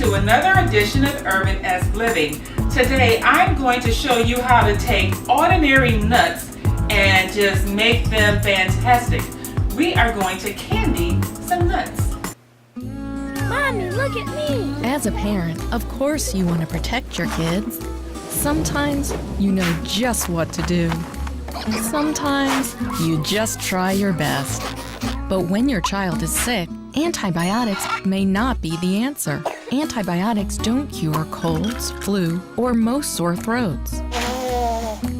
to another edition of Urbanesque Living. Today I'm going to show you how to take ordinary nuts and just make them fantastic. We are going to candy some nuts. Mommy, look at me! As a parent, of course you want to protect your kids. Sometimes you know just what to do. Sometimes you just try your best. But when your child is sick, antibiotics may not be the answer. Antibiotics don't cure colds, flu, or most sore throats.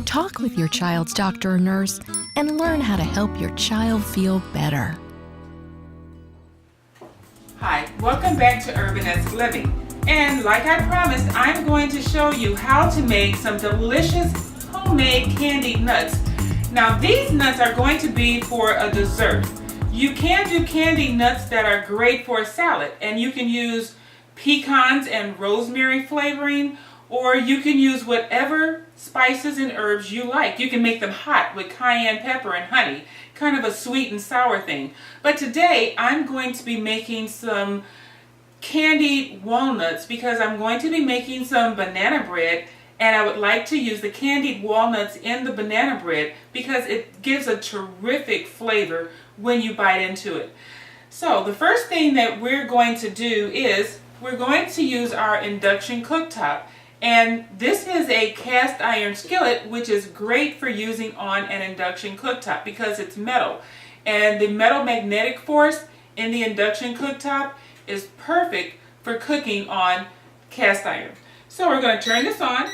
Talk with your child's doctor or nurse and learn how to help your child feel better. Hi, welcome back to Urbanesque Living. And like I promised, I'm going to show you how to make some delicious homemade candied nuts. Now these nuts are going to be for a dessert. You can do candied nuts that are great for a salad, and you can use pecans and rosemary flavoring, or you can use whatever spices and herbs you like. You can make them hot with cayenne pepper and honey, kind of a sweet and sour thing. But today I'm going to be making some candied walnuts because I'm going to be making some banana bread, and I would like to use the candied walnuts in the banana bread because it gives a terrific flavor when you bite into it. So the first thing that we're going to do is we're going to use our induction cooktop, and this is a cast iron skillet, which is great for using on an induction cooktop because it's metal, and the metal magnetic force in the induction cooktop is perfect for cooking on cast iron. So we're going to turn this on,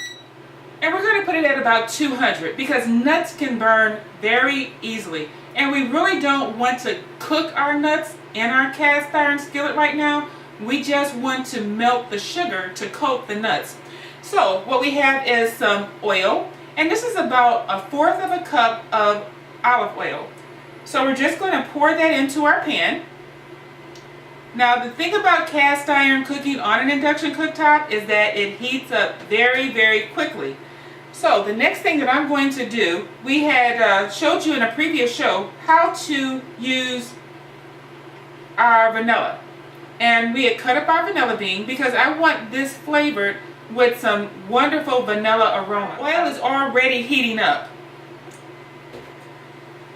and we're going to put it at about 200 because nuts can burn very easily, and we really don't want to cook our nuts in our cast iron skillet right now. We just want to melt the sugar to coat the nuts. So what we have is some oil, and this is about 1/4 of a cup of olive oil. So we're just going to pour that into our pan. Now the thing about cast iron cooking on an induction cooktop is that it heats up very, very quickly. So the next thing that I'm going to do, we had showed you in a previous show how to use our vanilla. And we had cut up our vanilla bean because I want this flavored with some wonderful vanilla aroma. Oil is already heating up.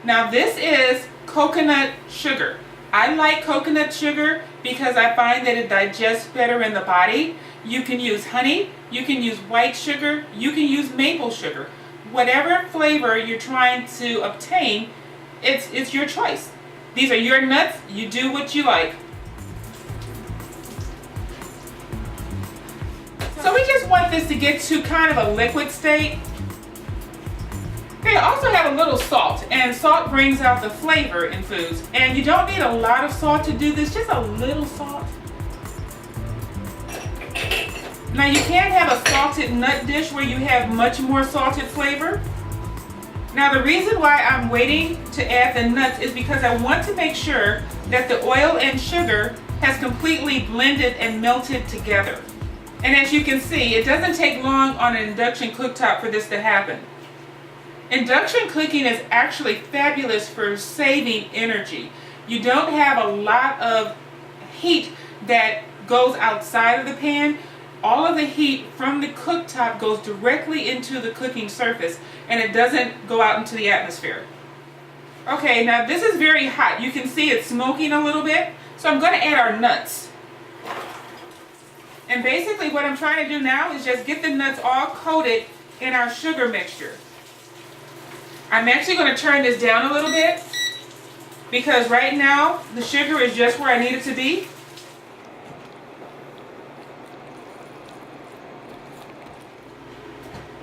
Now this is coconut sugar. I like coconut sugar because I find that it digests better in the body. You can use honey, you can use white sugar, you can use maple sugar. Whatever flavor you're trying to obtain, it's your choice. These are your nuts, you do what you like. So we just want this to get to kind of a liquid state. They also have a little salt, and salt brings out the flavor in foods. And you don't need a lot of salt to do this, just a little salt. Now you can have a salted nut dish where you have much more salted flavor. Now the reason why I'm waiting to add the nuts is because I want to make sure that the oil and sugar has completely blended and melted together. And as you can see, it doesn't take long on an induction cooktop for this to happen. Induction cooking is actually fabulous for saving energy. You don't have a lot of heat that goes outside of the pan. All of the heat from the cooktop goes directly into the cooking surface, and it doesn't go out into the atmosphere. Okay, now this is very hot. You can see it's smoking a little bit. So I'm going to add our nuts. And basically what I'm trying to do now is just get the nuts all coated in our sugar mixture. I'm actually going to turn this down a little bit because right now the sugar is just where I need it to be.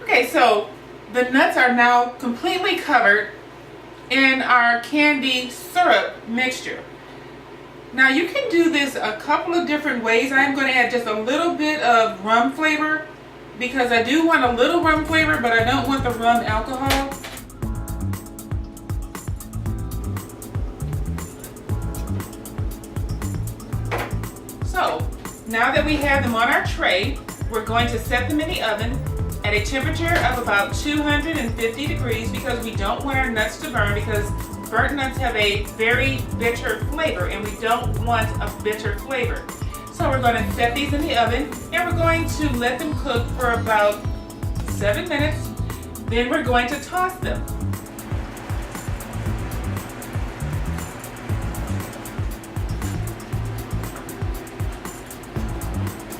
Okay, so the nuts are now completely covered in our candy syrup mixture. Now you can do this a couple of different ways. I'm going to add just a little bit of rum flavor because I do want a little rum flavor, but I don't want the rum alcohol. So now that we have them on our tray, we're going to set them in the oven at a temperature of about 250 degrees because we don't want our nuts to burn because burnt nuts have a very bitter flavor and we don't want a bitter flavor. So we're going to set these in the oven and we're going to let them cook for about 7 minutes. Then we're going to toss them.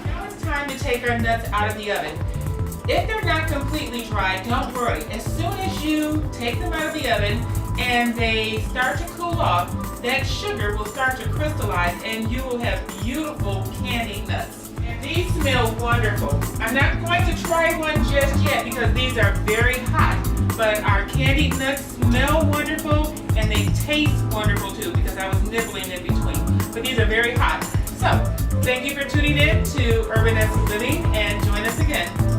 Now it's time to take our nuts out of the oven. If they're not completely dry, don't worry. As soon as you take them out of the oven and they start to cool off, that sugar will start to crystallize and you will have beautiful candied nuts. And these smell wonderful. I'm not going to try one just yet because these are very hot, but our candied nuts smell wonderful and they taste wonderful too because I was nibbling in between. But these are very hot. So, thank you for tuning in to URBANesque Living and join us again.